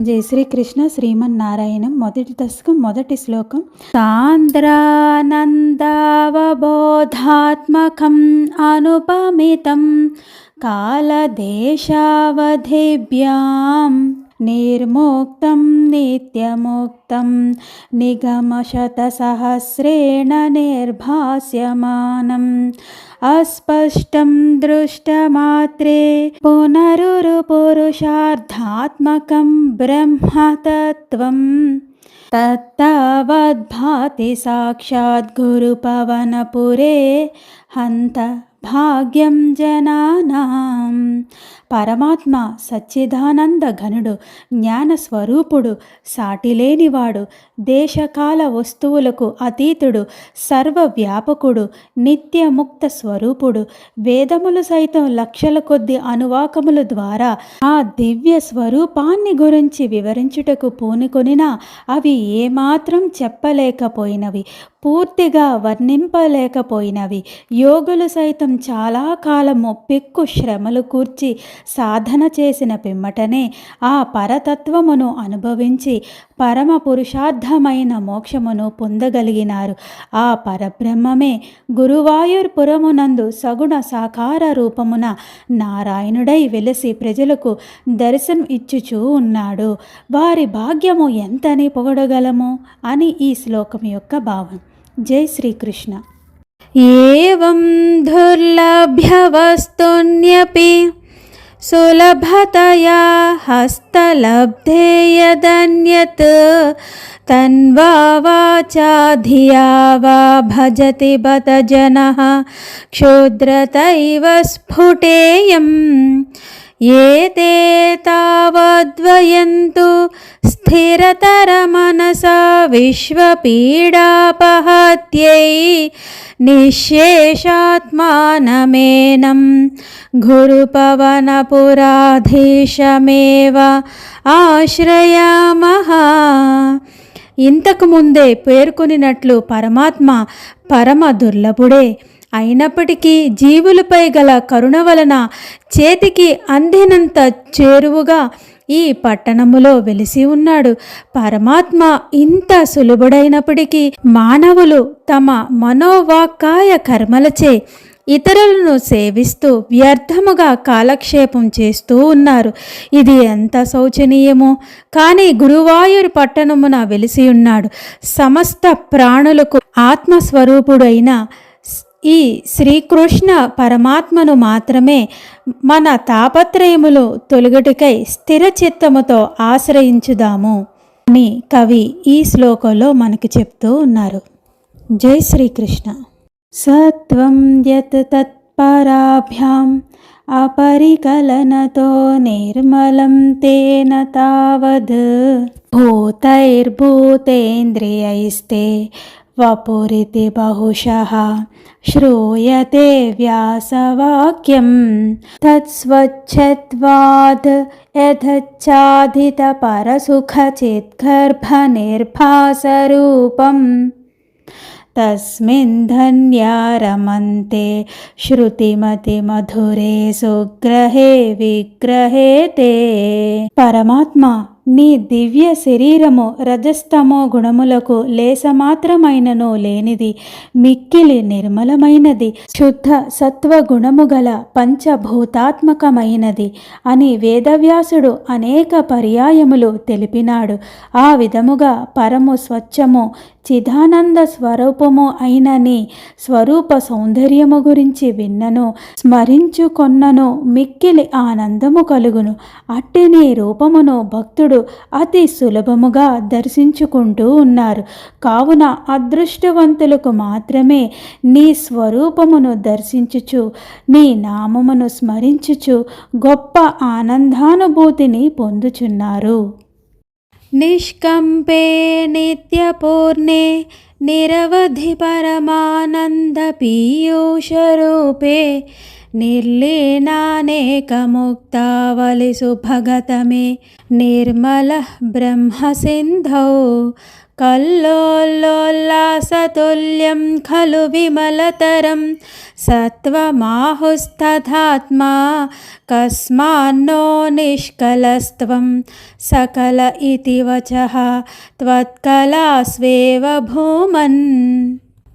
జై శ్రీకృష్ణ శ్రీమన్నారాయణం మొదటి దశకం మొదటి శ్లోకం. సాంద్రానందావబోధాత్మకం అనుపమితం కాలదేశావధిభ్యాం నిర్ముక్తం నిత్యముక్తం నిగమశతసహస్రేణ నిర్భాస్యమానం అస్పష్టం దృష్టమాత్రే పునరురుపురుషార్థాత్మకం బ్రహ్మతత్వం తత్తవద్భాతి సాక్షాత్ గురుపవనపురే హంత భాగ్యం జనానాం. పరమాత్మ సచ్చిదానంద ఘనుడు, జ్ఞానస్వరూపుడు, సాటిలేనివాడు, దేశకాల వస్తువులకు అతీతుడు, సర్వవ్యాపకుడు, నిత్యముక్త స్వరూపుడు. వేదములు సైతం లక్షల కొద్ది అనువాకముల ద్వారా ఆ దివ్య స్వరూపాన్ని గురించి వివరించుటకు పూనుకొనినా అవి ఏమాత్రం చెప్పలేకపోయినవి, పూర్తిగా వర్ణింపలేకపోయినవి. యోగులు సైతం చాలా కాలము పెక్కు శ్రమలు కూర్చి సాధన చేసిన పిమ్మటనే ఆ పరతత్వమును అనుభవించి పరమ పురుషార్థమైన మోక్షమును పొందగలిగినారు. ఆ పరబ్రహ్మమే గురువాయూర్పురమునందు సగుణ సాకార రూపమున నారాయణుడై వెలసి ప్రజలకు దర్శనం ఇచ్చుచూ ఉన్నాడు. వారి భాగ్యము ఎంతని పొగడగలము అని ఈ శ్లోకం యొక్క భావం. జై శ్రీకృష్ణ. ఏవం దుర్లభ్య వస్తున్యపి సులభతయా హస్తలబ్ధే యదన్యత్ తన్వా వాచా ధియా వా భజతి బత జనః క్షుద్రతైవ స్ఫుటేయం ఏతే తావద్వయంతు స్థిరతరమనసా విశ్వపీడాపహత్యై నిశ్శేషాత్మానమేనం గురుపవనపురాధీశమేవ ఆశ్రయామః. ఇంతకుముందే పేర్కొనినట్లు పరమాత్మ పరమ దుర్లభుడే అయినప్పటికీ జీవులపై గల కరుణ వలన చేతికి అందినంత చేరువుగా ఈ పట్టణములో వెలిసి ఉన్నాడు. పరమాత్మ ఇంత సులభుడైనప్పటికీ మానవులు తమ మనోవాక్కాయ కర్మలచే ఇతరులను సేవిస్తూ వ్యర్థముగా కాలక్షేపం చేస్తూ ఉన్నారు. ఇది ఎంత శోచనీయమో. కానీ గురువాయూరు పట్టణమున వెలిసి ఉన్నాడు. సమస్త ప్రాణులకు ఆత్మస్వరూపుడైన ఈ శ్రీకృష్ణ పరమాత్మను మాత్రమే మన తాపత్రయములు తొలగుటకై స్థిర చిత్తముతో ఆశ్రయించుదాము అని కవి ఈ శ్లోకంలో మనకు చెప్తూ ఉన్నారు. జై శ్రీకృష్ణ. సత్వం యత్ తత్పరాభ్యాం అపరికలనతో నిర్మలం తేన తావద్ భూతైర్భూతేంద్రియైస్తే వపురితి బహుశః శ్రూయతే వ్యాసవాక్యం తత్స్వచ్ఛత్వాద్ యథచ్ఛాదిత పరసుఖచిద్గర్భనిర్భాసరూపం తస్మిన్ ధన్యా రమంతే శృతిమతి మధురే సుగ్రహే విగ్రహే తే. పరమాత్మ నీ దివ్య శరీరము రజస్తమో గుణములకు లేసమాత్రమైనను లేనిది, మిక్కిలి నిర్మలమైనది, శుద్ధ సత్వగుణము గల పంచభూతాత్మకమైనది అని వేదవ్యాసుడు అనేక పర్యాయములు తెలిపినాడు. ఆ విధముగా పరము స్వచ్ఛము చిదానంద స్వరూపము అయిన నీ స్వరూప సౌందర్యము గురించి విన్నను, స్మరించుకొన్నను మిక్కిలి ఆనందము కలుగును. అట్టి నీ రూపమును భక్తుడు అతి సులభముగా దర్శించుకుంటూ ఉన్నారు. కావున అదృష్టవంతులకు మాత్రమే నీ స్వరూపమును దర్శించుచు నీ నామమును స్మరించుచు గొప్ప ఆనందానుభూతిని పొందుచున్నారు. నిష్కంపే నిత్యపూర్ణే నిరవధి పరమానంద పీయూషరూపే निर्लीनानेकमुक्तावलिषु भगत मे निर्मलः ब्रह्मसिन्धौ कल्लोलोल्लासतुल्यं खलु विमलतरं सत्त्वमाहुस्तथात्मा कस्मान्नो निष्कलस्त्वं सकल इति वचः त्वत्कलास्वेव भूमन्.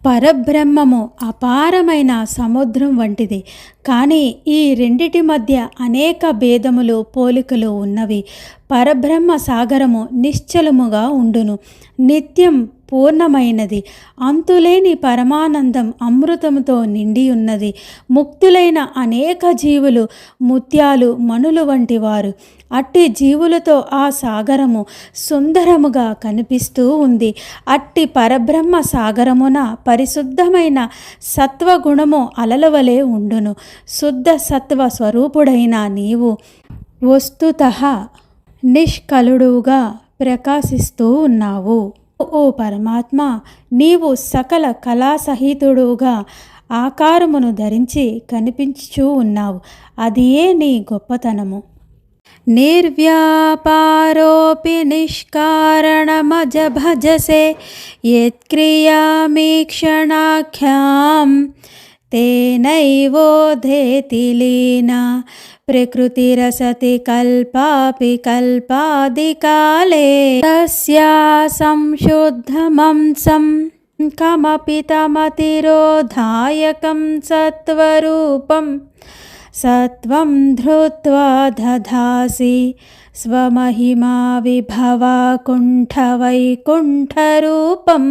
పరబ్రహ్మము అపారమైన సముద్రం వంటిది. కానీ ఈ రెండిటి మధ్య అనేక భేదములు పోలికలు ఉన్నవి. పరబ్రహ్మ సాగరము నిశ్చలముగా ఉండును, నిత్యం పూర్ణమైనది. అంతులేని పరమానందం అమృతముతో నిండి ఉన్నది. ముక్తులైన అనేక జీవులు ముత్యాలు మణులు వంటి వారు. అట్టి జీవులతో ఆ సాగరము సుందరముగా కనిపిస్తూ ఉంది. అట్టి పరబ్రహ్మ సాగరమున పరిశుద్ధమైన సత్వగుణము అలలవలే ఉండును. శుద్ధ సత్వ స్వరూపుడైన నీవు వస్తుతః నిష్కలుడుగా ప్రకాశిస్తూ ఉన్నావు. ఓ పరమాత్మ, నీవు సకల కళాసహితుడుగా ఆకారమును ధరించి కనిపించుచూ ఉన్నావు. అదియే నీ గొప్పతనము. నిర్వ్యాపారోపి నిష్కారణమజ భజసే యత్క్రియామీక్షణాఖ్యాం తేనైవోధేతి లీనా ప్రకృతిరసతి కల్పాపి కల్పాదికాలే తస్యా సంశుద్ధమంసం కమపి తమతిరోధాయకం సత్వరూపం సత్వం ధృత్వా దధాసి స్వమహిమా విభవాకుంఠవైకుంఠరూపం.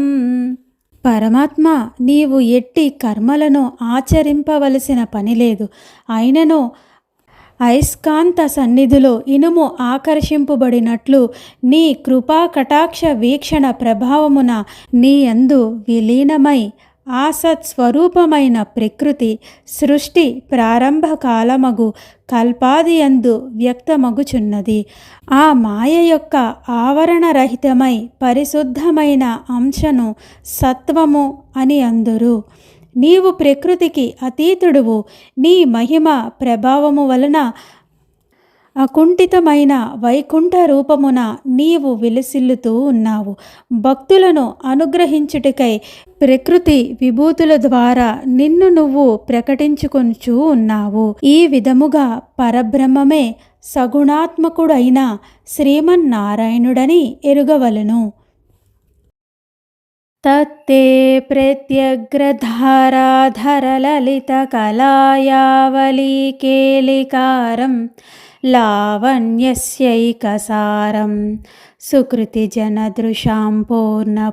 పరమాత్మ, నీవు ఎట్టి కర్మలను ఆచరింపవలసిన పని లేదు. అయినను అయస్కాంత సన్నిధిలో ఇనుము ఆకర్షింపబడినట్లు నీ కృపా కటాక్ష వీక్షణ ప్రభావమున నీ యందు విలీనమై ఆసత్స్వరూపమైన ప్రకృతి సృష్టి ప్రారంభ కాలమగు కల్పాది యందు వ్యక్తమగుచున్నది. ఆ మాయ యొక్క ఆవరణరహితమై పరిశుద్ధమైన అంశను సత్వము అని అందురు. నీవు ప్రకృతికి అతీతుడువు. నీ మహిమ ప్రభావము వలన అకుంఠితమైన వైకుంఠ రూపమున నీవు విలసిల్లుతూ ఉన్నావు. భక్తులను అనుగ్రహించుటకై ప్రకృతి విభూతుల ద్వారా నిన్ను నువ్వు ప్రకటించుకొనుచూ ఉన్నావు. ఈ విధముగా పరబ్రహ్మమే సగుణాత్మకుడైన శ్రీమన్నారాయణుడని ఎరుగవలను. తత్తే ప్రత్యగ్రధారాధరలలితకళాయావళీకేళికారం లావణ్యస్యైకసారం సుకృతిజనదృశాం పూర్ణపుణ్యావతారం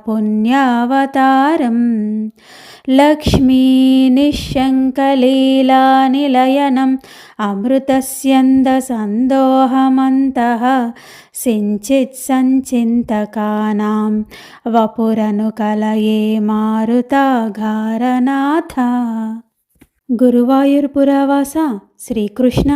లక్ష్మీనిశంకలీలానిలయనం అమృతస్యందసందోహమంతః సించిత్ సంచింతకానాం వపురనుకలయే మారుతాఘారనాథ. గురువాయూర్పురవాస శ్రీకృష్ణ,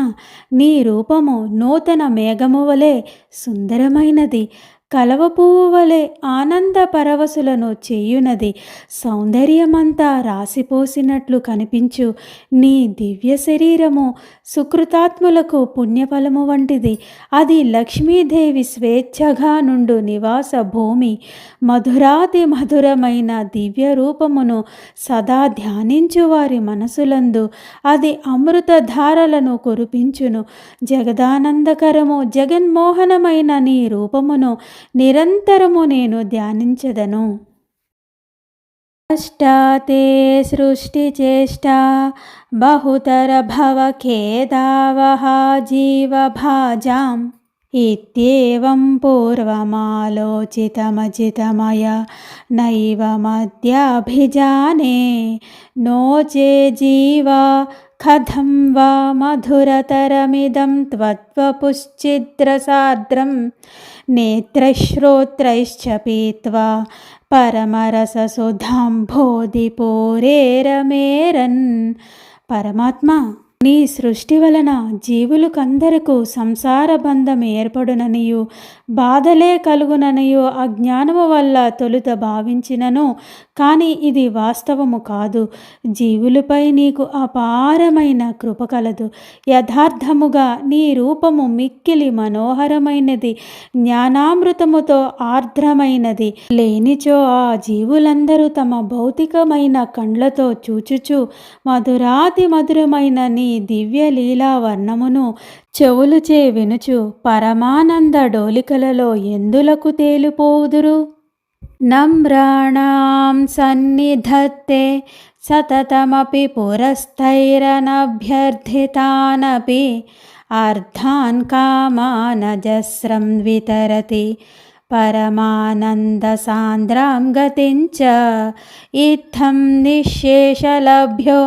నీ రూపము నూతన మేఘము వలె సుందరమైనది. కలవపువ్వు వలె ఆనంద పరవశులను చేయునది. సౌందర్యమంతా రాసిపోసినట్లు కనిపించు నీ దివ్య శరీరము సుకృతాత్ములకు పుణ్యఫలము వంటిది. అది లక్ష్మీదేవి స్వేచ్ఛగా నుండు నివాస భూమి. మధురాతి మధురమైన దివ్య రూపమును సదా ధ్యానించు వారి మనసులందు అది అమృతధారలను కురిపించును. జగదానందకరము జగన్మోహనమైన నీ రూపమును నిరంతరము నేను ధ్యానించదను. అష్టాతే సృష్టి చేష్ట బహుతర భవ ఖేదావహ జీవభాజాం ఇత్యేవం పూర్వమాలోచితమజితమయ నైవమద్యాభిజానే నోచే జీవ కథం వా మధురతరమిదం త్వత్వపుశ్చిద్రసాద్రం నేత్రశ్రోత్రైశ్చ పీత్వా పరమరససుధాంభోధిపోరేరమేరన్. పరమాత్మ, నీ సృష్టి వలన జీవులకందరకు సంసార బంధం ఏర్పడుననియు బాధలే కలుగుననియు అజ్ఞానము వల్ల తొలుత భావించినను, కానీ ఇది వాస్తవము కాదు. జీవులపై నీకు అపారమైన కృప కలదు. యథార్థముగా నీ రూపము మిక్కిలి మనోహరమైనది, జ్ఞానామృతముతో ఆర్ద్రమైనది. లేనిచో ఆ జీవులందరూ తమ భౌతికమైన కండ్లతో చూచుచు మధురాతి మధురమైన నీ దివ్య లీలా వర్ణమును చెవులుచే వినుచు పరమానంద డోలికలలో ఎందులకు తేలిపోదురు? నమ్రాణాం సన్నిధత్తే సతతమపి పురస్థైరనభ్యర్థితానపి అర్థాన్ కామానజస్రం వితరతి పరమానందసాంద్రాం గతించ ఇత్థం నిశ్శేషలభ్యో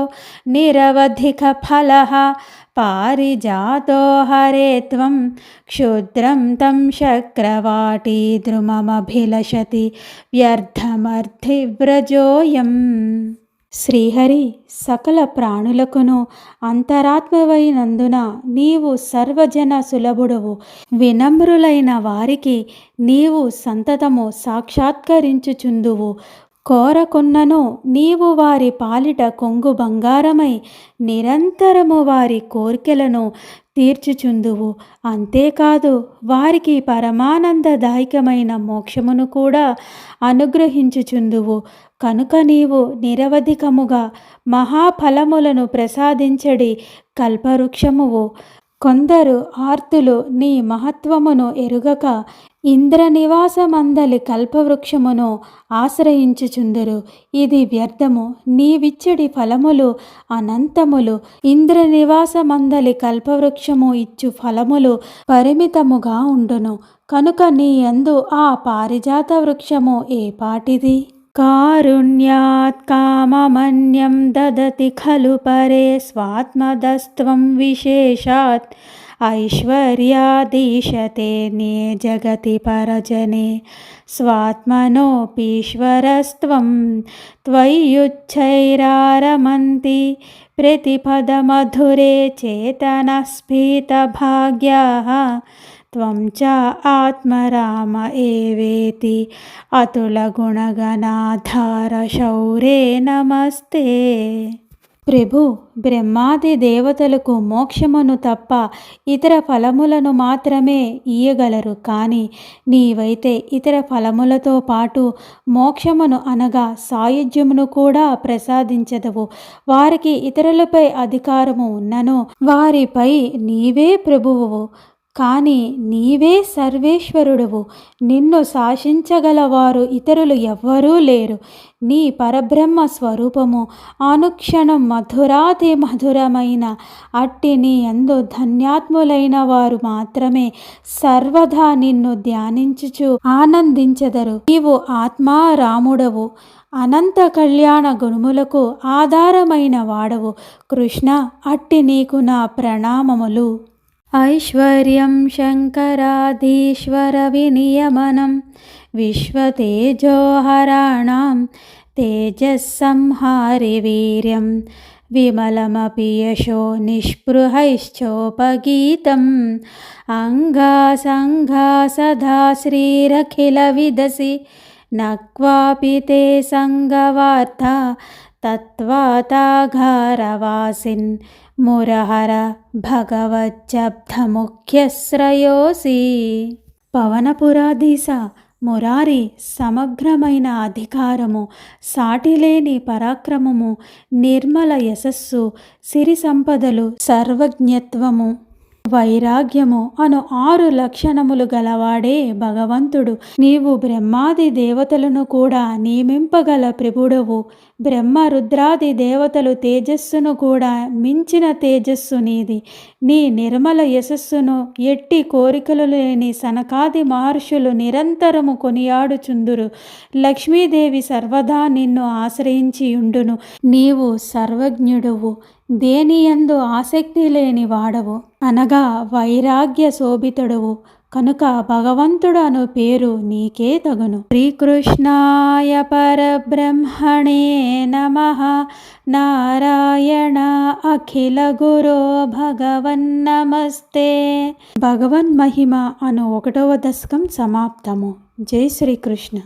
నిరవధిక ఫలః పారిజాతో హరే త్వం క్షుద్రం తం శక్రవాటీద్రుమమభిలషతి వ్యర్థమర్థివ్రజోయం. శ్రీహరి సకల ప్రాణులకును అంతరాత్మవైనందున నీవు సర్వజన సులభుడవు. వినమ్రులైన వారికి నీవు సంతతము సాక్షాత్కరించుచుందువు. కోరకున్నను నీవు వారి పాలిట కొంగు బంగారమై నిరంతరము వారి కోర్కెలను తీర్చుచుందువు. అంతేకాదు వారికి పరమానందదాయకమైన మోక్షమును కూడా అనుగ్రహించుచుందువు. కనుక నీవు నిరవధికముగా మహాఫలములను ప్రసాదించడి కల్పవృక్షమువు. కొందరు ఆర్తులు నీ మహత్వమును ఎరుగక ఇంద్రనివాసమందలి కల్పవృక్షమును ఆశ్రయించుచుందురు. ఇది వ్యర్థము. నీవిచ్చడి ఫలములు అనంతములు. ఇంద్రనివాసమందలి కల్పవృక్షము ఇచ్చు ఫలములు పరిమితముగా ఉండును. కనుక నీ యందు ఆ పారిజాత వృక్షము ఏపాటిది? కారుణ్యాత్ కామమన్యం దదతి ఖలు పరే స్వాత్మదస్త్వం విశేషాత్ ఐశ్వర్యాదీశతే నే జగతి పరజనే స్వాత్మనోపీశ్వరస్త్వం త్వయ్యుచ్చైరారమంతి ప్రతిపదమధురే చేతనస్ఫీతభాగ్యాః త్వం చ ఆత్మరామ ఏవేతి అతుల గుణగణాధార శౌరే నమస్తే. ప్రభు, బ్రహ్మాది దేవతలకు మోక్షమును తప్ప ఇతర ఫలములను మాత్రమే ఇయ్యగలరు. కానీ నీవైతే ఇతర ఫలములతో పాటు మోక్షమును అనగా సాయుధ్యమును కూడా ప్రసాదించదవు. వారికి ఇతరులపై అధికారము ఉన్నను వారిపై నీవే ప్రభువువు. కానీ నీవే సర్వేశ్వరుడువు. నిన్ను శాసించగలవారు ఇతరులు ఎవ్వరూ లేరు. నీ పరబ్రహ్మ స్వరూపము అనుక్షణం మధురాతి మధురమైన అట్టి నీ యందు ధన్యాత్ములైన వారు మాత్రమే సర్వదా నిన్ను ధ్యానించుచు ఆనందించెదరు. నీవు ఆత్మారాముడవు. అనంత కళ్యాణ గుణములకు ఆధారమైన వాడవు. కృష్ణ, అట్టి నీకు నా ప్రణామములు. ఐశ్వర్యం శంకరాధీశ్వర వినియమనం విశ్వతేజోహరాణం తేజస్సంహారి వీర్యం విమలమపి యశో నిస్పృహైశ్చోపగీతం అంగాసంగా సదా శ్రీరఖిల విదసి నక్వాపి తే సంగవార్త తత్వాతాఘారవాసిన్ మురహర భగవజ్జబ్ధముఖ్యశ్రయోసి. పవనపురాధీశ మురారి, సమగ్రమైన అధికారము, సాటిలేని పరాక్రమము, నిర్మల యశస్సు, సిరి సంపదలు, సర్వజ్ఞత్వము, వైరాగ్యము అను 6 లక్షణములు గలవాడే భగవంతుడు. నీవు బ్రహ్మాది దేవతలను కూడా నియమింపగల ప్రభుడవు. బ్రహ్మ రుద్రాది దేవతలు తేజస్సును కూడా మించిన తేజస్సు నీది. నీ నిర్మల యశస్సును ఎట్టి కోరికలు లేని సనకాది మహర్షులు నిరంతరము కొనియాడుచుందురు. లక్ష్మీదేవి సర్వదా నిన్ను ఆశ్రయించి ఉండును. నీవు సర్వజ్ఞుడువు, దేనియందు ఆసక్తి లేని వాడవు, అనగా వైరాగ్య శోభితుడవు. కనుక భగవంతుడు అను పేరు నీకే తగును. శ్రీకృష్ణాయ పరబ్రహ్మణే నమః. నారాయణ అఖిల గురో భగవన్నమస్తే. భగవన్ మహిమ అను 1వ దశకం సమాప్తము. జై శ్రీకృష్ణ.